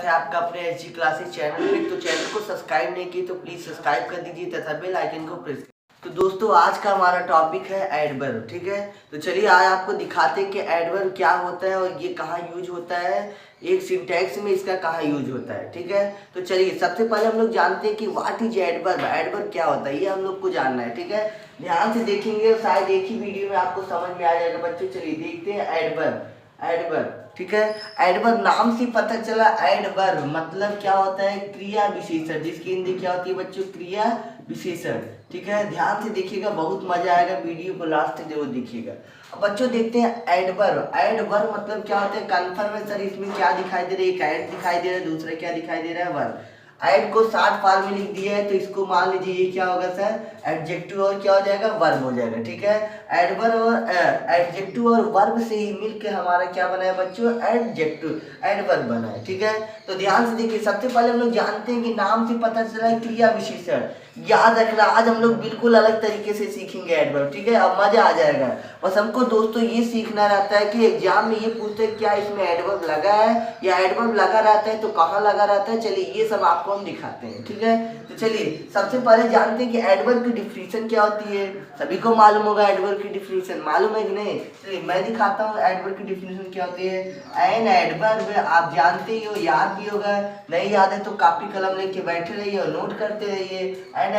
है आपका अपने एचजी क्लासेस चैनल में। तो चैनल को सब्सक्राइब नहीं किए तो प्लीज सब्सक्राइब कर दीजिए तथा बेल आइकन को प्रेस। तो दोस्तों आज का हमारा टॉपिक है एडवर्ब, ठीक है। तो चलिए आज आपको दिखाते हैं कि एडवर्ब क्या होता है और ये कहाँ यूज होता है, एक सिंटैक्स में इसका कहाँ यूज होता है, ठीक है। तो चलिए सबसे पहले हम लोग जानते हैं कि व्हाट इज एडवर्ब, एडवर्ब क्या होता है, ये हम लोग को जानना है, ठीक है। ध्यान से देखेंगे शायद एक ही वीडियो में आपको समझ में आ जाएगा बच्चों। चलिए देखते हैं एडवर्ब। एडवर्ब, ठीक है। एडवर्ब नाम से पता चला, एडवर्ब मतलब क्या होता है, क्रिया विशेषण, जिसकी हिंदी क्या होती है बच्चों, क्रिया विशेषण, ठीक है। ध्यान से देखिएगा, बहुत मजा आएगा, वीडियो को लास्ट तक जरूर देखिएगा। अब बच्चों देखते हैं एडवर्ब। एडवर्ब मतलब क्या होता है, कन्फर्मेशन। इसमें क्या दिखाई दे रहा है, एक एड दिखाई दे रहा है, दूसरा क्या दिखाई दे रहा है, वर्ब। एड को 60 फॉर्म में लिख दिया है तो इसको मान लीजिए ये क्या होगा सर, एडजेक्टिव और क्या हो जाएगा, वर्ब हो जाएगा, ठीक है। एडवर्ब और एडजेक्टिव और वर्ब से ही मिलकर हमारा क्या बना है बच्चों, एडजेक्टिव, एडवर्ब बना है, ठीक है। तो ध्यान से देखिए, सबसे पहले हम लोग जानते हैं कि नाम से पता चला है क्रिया विशेषण। याद रखना, आज हम लोग बिल्कुल अलग तरीके से सीखेंगे एडवर्ब, ठीक है। अब मजा आ जाएगा। बस हमको दोस्तों ये सीखना रहता है कि एग्जाम में ये पूछते हैं क्या इसमें एडवर्ब लगा है, या एडवर्ब लगा रहता है तो कहाँ लगा रहता है। चलिए ये सब आपको हम दिखाते हैं, ठीक है। तो चलिए सबसे पहले जानते हैं कि एडवर्ब की डिफिनीशन क्या होती है। सभी को मालूम होगा एडवर्ब की डिफिनीशन, मालूम है कि नहीं। चलिए मैं दिखाता हूँ एडवर्ब की डिफिनीशन क्या होती है। एन एडवर्ब आप जानते ही हो, याद भी होगा, नहीं याद है तो कॉपी कलम लेके बैठे रहिए और नोट करते रहिए। An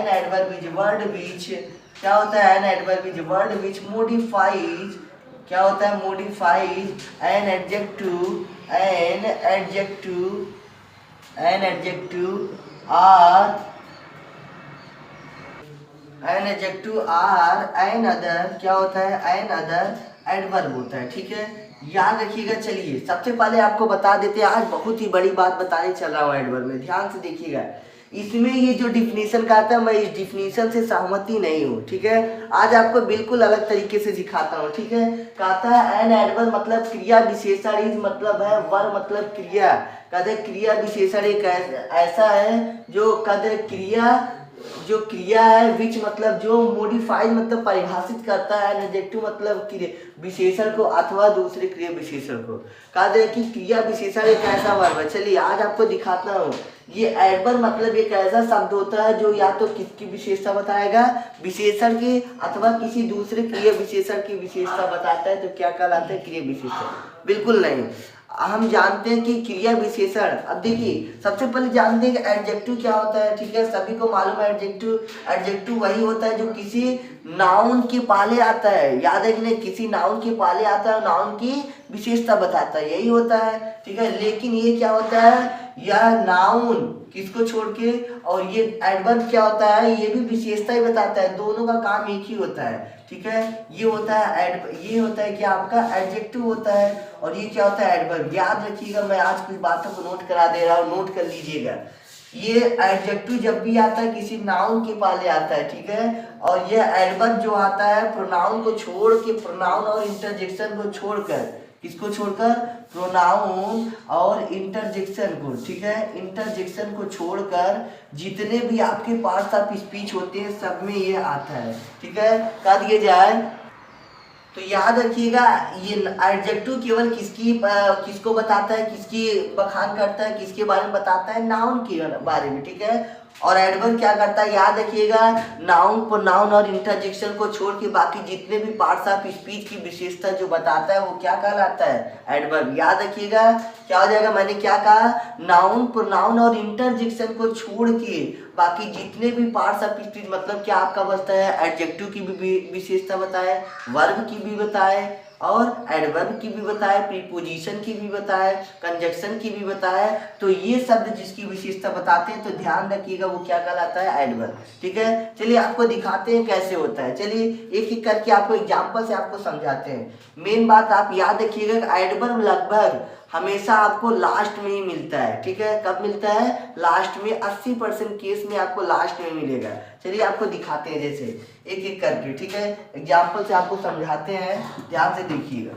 adverb is word which, क्या होता है, an adverb is word which modifies, क्या होता है, modifies an adjective, an adjective, an adjective or, an adjective or another, क्या होता है, एन अदर एडवर्ब होता है, ठीक है। याद रखिएगा। चलिए सबसे पहले आपको बता देते हैं, आज बहुत ही बड़ी बात बताने चल रहा हूँ एडवर्ब में, ध्यान से देखिएगा। इसमें ये जो डिफिनीशन कहता है, मैं इस डिफिनीशन से सहमति नहीं हूँ, ठीक है। आज आपको बिल्कुल अलग तरीके से दिखाता हूँ, ठीक है। कहता है एन एडवर्ब मतलब क्रिया विशेषण, इज मतलब है, वर्ब मतलब क्रिया। कहते क्रिया विशेषण एक ऐसा है जो कहते क्रिया, जो क्रिया है, विच मतलब जो, मॉडिफाई मतलब परिभाषित करता है, एडजेक्टिव मतलब विशेषण को अथवा दूसरे क्रिया विशेषण को। कहा जाए कि क्रिया विशेषण एक ऐसा वर्ब है। चलिए आज आपको दिखाता हूँ। ये एडवर्ब मतलब एक ऐसा शब्द होता है जो या तो किसकी विशेषता बताएगा, विशेषण की, अथवा किसी दूसरे क्रिया विशेषण की विशेषता बताता है, तो क्या कहलाता है, क्रिया विशेषण। बिल्कुल नहीं, हम जानते हैं कि क्रिया विशेषण। अब देखिए सबसे पहले जानते हैं कि एडजेक्टिव क्या होता है, ठीक है। सभी को मालूम है एडजेक्टिव, एडजेक्टिव वही होता है जो किसी नाउन के पहले आता है, याद है कि नहीं, किसी नाउन के पहले आता है, नाउन की विशेषता बताता है, यही होता है, ठीक है। लेकिन ये क्या होता है, यह नाउन किसको छोड़ के, और ये एडवर्ब क्या होता है, ये भी विशेषता ही बताता है, दोनों का काम एक ही होता है, ठीक है। ये होता है ये होता है कि आपका एडजेक्टिव होता है, और ये क्या होता है, एडवर्ब। याद रखिएगा, मैं आज कुछ बातों को नोट करा दे रहा हूँ, नोट कर लीजिएगा। ये एडजेक्टिव जब भी आता है किसी नाउन के पहले आता है, ठीक है। और ये एडवर्ब जो आता है प्रोनाउन को छोड़ के, प्रोनाउन और इंटरजेक्शन को छोड़कर, किसको छोड़कर, प्रोनाउन और इंटरजेक्शन को, ठीक है। इंटरजेक्शन को छोड़कर जितने भी आपके पार्ट्स ऑफ स्पीच होते हैं सब में ये आता है, ठीक है। कह दिए जाए तो याद रखिएगा, ये एडजेक्टिव केवल किसको बताता है, किसकी बखान करता है, किसके बारे में बताता है, नाउन के बारे में, ठीक है। और एडवर्ब क्या करता है, याद रखिएगा, नाउन, प्रोनाउन और इंटरजेक्शन को छोड़ के बाकी जितने भी पार्ट्स ऑफ स्पीच की विशेषता जो बताता है वो क्या कहलाता है, एडवर्ब। याद रखिएगा क्या हो जाएगा, मैंने क्या कहा, नाउन, प्रोनाउन और इंटरजेक्शन को छोड़ के बाकी जितने भी पार्ट्स ऑफ स्पीच, मतलब क्या आपका बचता है, एडजेक्टिव की भी विशेषता बताए, वर्ब की भी बताए, और एडवर्ब की भी बताए, प्रीपोजिशन की भी बताए, कंजक्शन की भी बताए। तो ये शब्द जिसकी विशेषता बताते हैं तो ध्यान रखिएगा वो क्या कहलाता है, एडवर्ब, ठीक है। चलिए आपको दिखाते हैं कैसे होता है। चलिए एक एक करके आपको एग्जांपल से आपको समझाते हैं। मेन बात आप याद रखिएगा, एडवर्ब लगभग हमेशा आपको लास्ट में ही मिलता है, ठीक है। कब मिलता है, लास्ट में, 80% केस में आपको लास्ट में मिलेगा। चलिए आपको दिखाते हैं जैसे एक एक करके, ठीक है। एग्जाम्पल से आपको समझाते हैं, ध्यान से देखिएगा,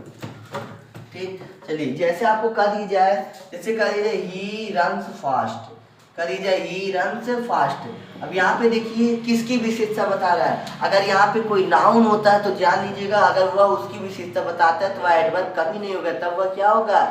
ठीक। चलिए जैसे आपको कह दी जाए, जैसे कह दी जाए ही रन्स फास्ट, कह दी जाए ही रन्स फास्ट। अब यहाँ पे देखिए किसकी विशेषता बता रहा है। अगर यहाँ पे कोई नाउन होता है तो जान लीजिएगा, अगर वह उसकी विशेषता बताता है तो वह एडवर्ब कभी नहीं होगा, तब वह क्या होगा,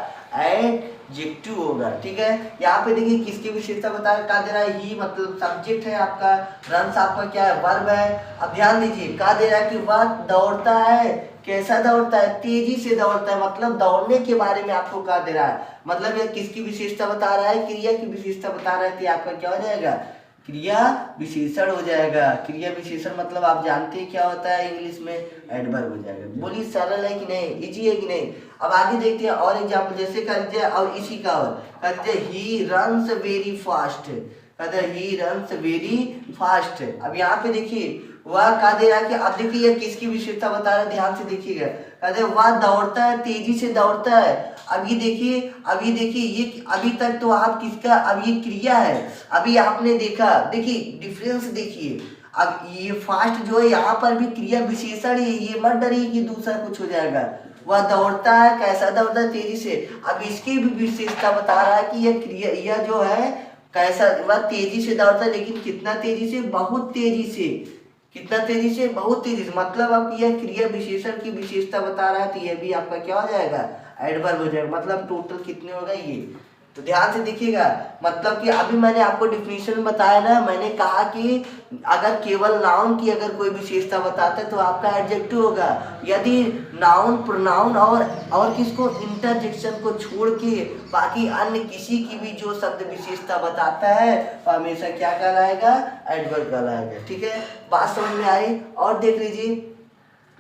एडजेक्टिव होगा। ठीक है, यहाँ पे देखिए किसकी विशेषता बता रहा है, कहा दे रहा है ही मतलब सब्जेक्ट है आपका, रन्स आपका क्या है, वर्ब है। अब ध्यान दीजिए, कहा दे रहा है कि वह दौड़ता है, कैसा दौड़ता है, तेजी से दौड़ता है, मतलब दौड़ने के बारे में आपको कहा दे रहा है। मतलब ये किसकी विशेषता बता रहा है, क्रिया की विशेषता बता रहा है, तो आपका क्या हो जाएगा, क्रिया विशेषण हो जाएगा। क्रिया विशेषण मतलब आप जानते हैं क्या होता है इंग्लिश में, एडवर्ब हो जाएगा। बोलिए सरल है कि नहीं, इजी है कि नहीं। अब आगे देखते हैं और एग्जाम्पल, जैसे कर दीजिए और इसी का और कर दीजिए, ही रन्स वेरी फास्ट, कहते हैं ही रन्स वेरी फास्ट। अब यहाँ पे देखिए वह कहा दे रहा है कि अब देखिए ये किसकी विशेषता बता रहा है, ध्यान से देखिएगा, कहते हैं वह दौड़ता है, तेजी से दौड़ता है। अभी देखिए ये अभी तक तो आप किसका, अब ये क्रिया है, अभी आपने देखा, देखिए डिफरेंस देखिए। अब ये फास्ट जो है यहाँ पर भी क्रिया विशेषण है, ये मत डरिए कि दूसरा कुछ हो जाएगा। वह दौड़ता है, कैसा दौड़ता है, तेजी से। अब इसकी भी विशेषता बता रहा है कि यह क्रिया, यह जो है कैसा, वह तेजी से दौड़ता है, लेकिन कितना तेजी से, बहुत तेजी से। कितना तेजी से, बहुत तेजी से, मतलब अब यह क्रिया विशेषण की विशेषता बता रहा है, तो यह भी आपका क्या हो जाएगा, एडवर्ब हो जाएगा। मतलब टोटल कितने होगा ये, तो ध्यान से देखिएगा। मतलब कि अभी मैंने आपको डिफिनीशन बताया ना, मैंने कहा कि अगर केवल नाउन की अगर कोई विशेषता बताता है तो आपका एडजेक्टिव होगा। यदि नाउन, प्रोनाउन और किसको, इंटरजेक्शन को छोड़ के बाकी अन्य किसी की भी जो शब्द विशेषता बताता है तो हमेशा क्या कहलाएगा, एडवर्ब कहलाएगा। ठीक है, बात समझ में आई। और देख लीजिए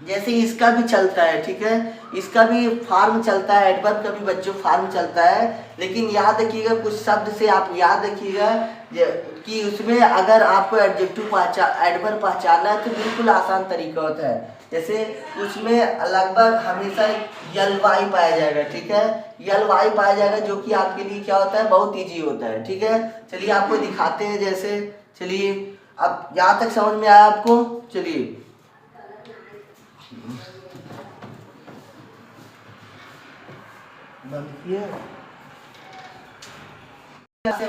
जैसे इसका भी चलता है, ठीक है, इसका भी फॉर्म चलता है, एडवर्ब का भी बच्चों फॉर्म चलता है। लेकिन याद रखिएगा कुछ शब्द से आप याद रखिएगा कि उसमें अगर आपको एडजेक्टिव एडवर्ब पहचानना है तो बिल्कुल आसान तरीका होता है। जैसे उसमें लगभग हमेशा यल वाई पाया जाएगा, ठीक है, यल वाई पाया जाएगा, जो कि आपके लिए क्या होता है, बहुत ईजी होता है। ठीक है, चलिए आपको दिखाते हैं। जैसे चलिए अब यहाँ तक समझ में आया आपको, चलिए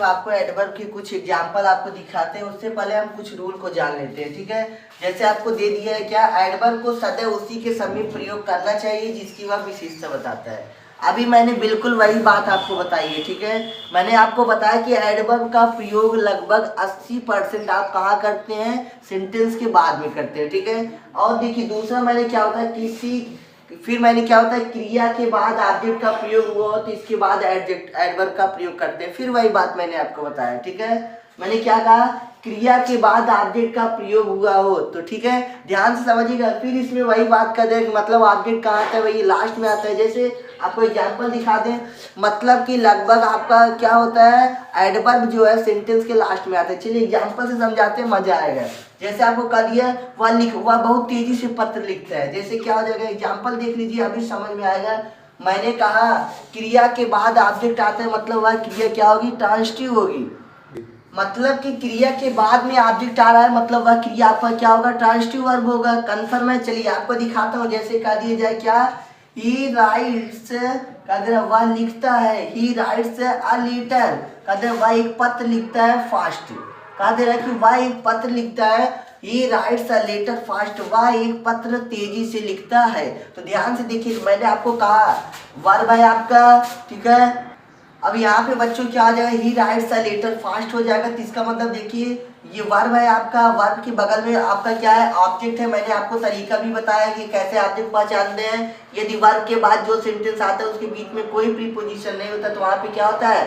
आपको एडवर्ब के कुछ एग्जाम्पल आपको दिखाते हैं, उससे पहले हम कुछ रूल को जान लेते हैं। ठीक है, जैसे आपको दे दिया है क्या, एडवर्ब को सदैव उसी के समीप प्रयोग करना चाहिए जिसकी वह विशेषता बताता है। अभी मैंने बिल्कुल वही बात आपको बताई है। ठीक है, मैंने आपको बताया कि एडवर्ब का प्रयोग लगभग 80% आप कहाँ करते हैं, सेंटेंस के बाद में करते हैं। ठीक है, और देखिए दूसरा मैंने क्या होता है, फिर मैंने क्या होता है, क्रिया के बाद ऑब्जेक्ट का प्रयोग हुआ तो इसके बाद एडवर्ब का प्रयोग करते हैं। फिर वही बात मैंने आपको बताया। ठीक है, मैंने क्या कहा, क्रिया के बाद ऑब्जेक्ट का प्रयोग हुआ हो तो, ठीक है, ध्यान से समझिएगा। फिर इसमें वही बात कर दें कि मतलब ऑब्जेक्ट कहाँ आता है, वही लास्ट में आता है। जैसे आपको एग्जाम्पल दिखा दें, मतलब कि लगभग आपका क्या होता है, एडवर्ब जो है सेंटेंस के लास्ट में आता है। चलिए एग्जाम्पल से समझाते हैं, मजा आएगा। जैसे आपको कह दिया वह बहुत तेजी से पत्र लिखता है, जैसे क्या हो जाएगा, एग्जाम्पल देख लीजिए, अभी समझ में आएगा। मैंने कहा क्रिया के बाद ऑब्जेक्ट आता है, मतलब वह क्रिया क्या होगी, ट्रांजिटिव होगी। मतलब कि क्रिया के बाद में ऑब्जेक्ट आ रहा है, मतलब वह क्रिया आपका क्या होगा, ट्रांजिटिव वर्ब होगा। कन्फर्म है, चलिए आपको दिखाता हूँ। जैसे कह दिया जाए क्या, ही राइट्स, कहते वह लिखता है, ही राइट्स अ लेटर, कहते वह एक पत्र लिखता है फास्ट। कहा दे रहा है कि वह एक पत्र लिखता है, he writes a letter fast, वह एक पत्र तेजी से लिखता है। तो ध्यान से देखिए, मैंने आपको कहा वर्ब है आपका, ठीक है। अब यहाँ पे बच्चों क्या आ जाएगा, he writes a letter fast हो जाएगा। तो इसका मतलब देखिए ये वर्ब है आपका, वर्ब के बगल में आपका क्या है, ऑब्जेक्ट है। मैंने आपको तरीका भी बताया कि कैसे ऑब्जेक्ट पहचानते हैं। यदि वर्ब के बाद जो सेंटेंस आता है उसके बीच में कोई प्रीपोजिशन नहीं होता तो वहाँ पे क्या होता है,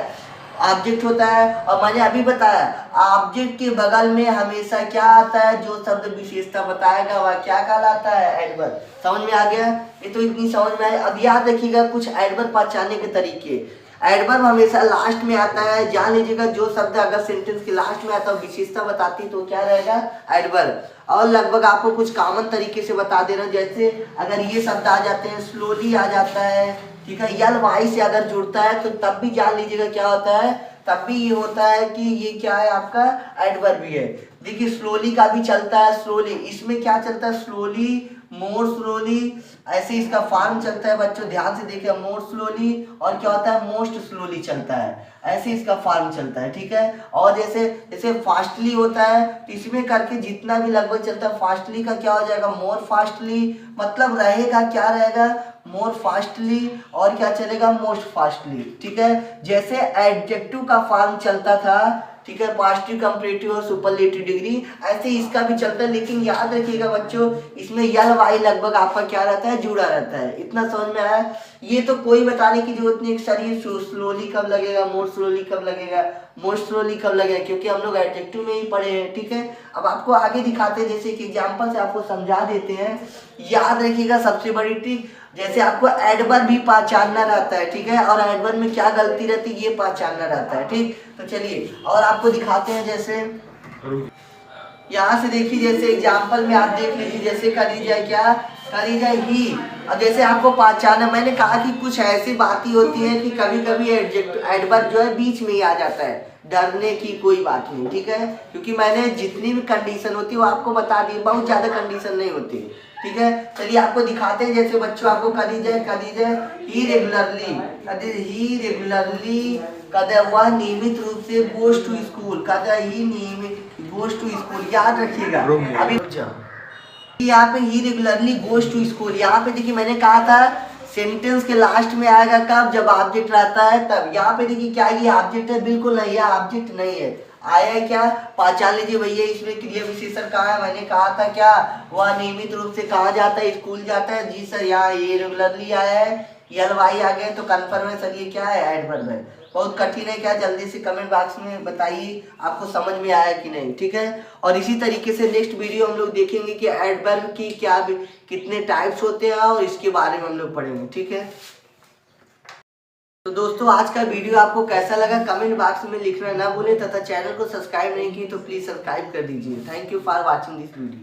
ऑब्जेक्ट होता है। और मैंने अभी बताया ऑब्जेक्ट के बगल में हमेशा क्या आता है, जो शब्द विशेषता बताएगा वह क्या कहलाता है, एडवर्ब। समझ में आ गया, ये तो इतनी समझ में आए। अब याद रखिएगा कुछ एडवर्ब पहचानने के तरीके। एडवर्ब हमेशा लास्ट में आता है, जान लीजिएगा। जो शब्द अगर सेंटेंस के लास्ट में आता है विशेषता बताती तो क्या रहेगा, एडवर्ब। और लगभग आपको कुछ कॉमन तरीके से बता दे रहा हूं। जैसे अगर ये शब्द आ जाते हैं, स्लोली आ जाता है, ठीक है, यल वाई से अगर जुड़ता है तो तब भी जान लीजिएगा क्या होता है, तब भी ये होता है कि ये क्या है, आपका एडवर्ब भी है। देखिए स्लोली का भी चलता है, स्लोली, इसमें क्या चलता है, स्लोली, मोर स्लोली, ऐसे इसका फॉर्म चलता है बच्चों। ध्यान से देखिए, मोर स्लोली, और क्या होता है, मोस्ट स्लोली चलता है। ऐसे इसका फॉर्म चलता है, ठीक है। और जैसे जैसे फास्टली होता है तो इसमें करके जितना भी लगभग चलता है, फास्टली का क्या हो जाएगा, मोर फास्टली, मतलब रहेगा क्या रहेगा, मोर फास्टली, और क्या चलेगा, मोस्ट फास्टली, ठीक है। जैसे एडजेक्टिव का फॉर्म चलता था, ठीक है, पॉजिटिव, कंपैरेटिव और सुपरलेटिव डिग्री, ऐसे इसका भी चलता है। लेकिन याद रखिएगा बच्चों, इसमें यल वाई लगभग आपका क्या रहता है, जुड़ा रहता है। इतना समझ में आया। ये तो कोई बताने की जरूरत नहीं सर ये स्लोली कब लगेगा, मोर स्लोली कब लगेगा, मोस्ट स्लोली कब लगेगा, क्योंकि हम लोग एडजेक्टिव में ही पढ़े हैं, ठीक है। अब आपको आगे दिखाते हैं, जैसे कि एग्जाम्पल से आपको समझा देते हैं। याद रखिएगा सबसे बड़ी ट्रिक, जैसे आपको एडवर्ब भी पहचानना रहता है, ठीक है, और एडवर्ब में क्या गलती रहती है ये पहचानना रहता है, ठीक। तो चलिए और आपको दिखाते हैं, जैसे यहाँ से देखिए, जैसे एग्जाम्पल में आप देख लीजिए, जैसे करी जाए क्या, करी जाए ही। अब जैसे आपको पहचाना, मैंने कहा कि कुछ ऐसी बातें होती हैं कि कभी कभी एडवर्ब जो है बीच में ही आ जाता है, डरने की कोई बात नहीं, ठीक है, क्योंकि मैंने जितनी भी कंडीशन होती है वो आपको बता दी, बहुत ज़्यादा कंडीशन नहीं होती, ठीक है। चलिए आपको दिखाते हैं, जैसे बच्चों आपको करी जाए ही रेगुलरली कदे वह नियमित रूप से गोज टू स्कूल, कदे ही नियमित गोज टू स्कूल, याद रखिएगा। अभी यहाँ पे ही रेगुलरली गोज टू स्कूल, यहाँ पे देखिए मैंने कहा था सेंटेंस के लास्ट में आएगा कब, जब ऑब्जेक्ट रहता है तब। यहाँ पे देखिए क्या ये ऑब्जेक्ट है, बिल्कुल नहीं, यह ऑब्जेक्ट नहीं है, आया है क्या, पहचान लीजिए भैया। इसमें क्रिया विशेषण कहाँ है, मैंने कहा था क्या, वह नियमित रूप से कहाँ जाता है, स्कूल जाता है, जी सर। यहाँ ये रेगुलरली आया है, यल वाई आ गए, तो कन्फर्म है सर ये क्या है, एडवर्ब है। बहुत कठिन है क्या, जल्दी से कमेंट बॉक्स में बताइए आपको समझ में आया कि नहीं, ठीक है। और इसी तरीके से नेक्स्ट वीडियो हम लोग देखेंगे कि एडवर्ब की क्या कितने टाइप्स होते हैं और इसके बारे में हम लोग पढ़ेंगे, ठीक है। तो दोस्तों आज का वीडियो आपको कैसा लगा कमेंट बॉक्स में लिखना ना भूलें, तथा चैनल को सब्सक्राइब नहीं की तो प्लीज सब्सक्राइब कर दीजिए। Thank you for watching this video.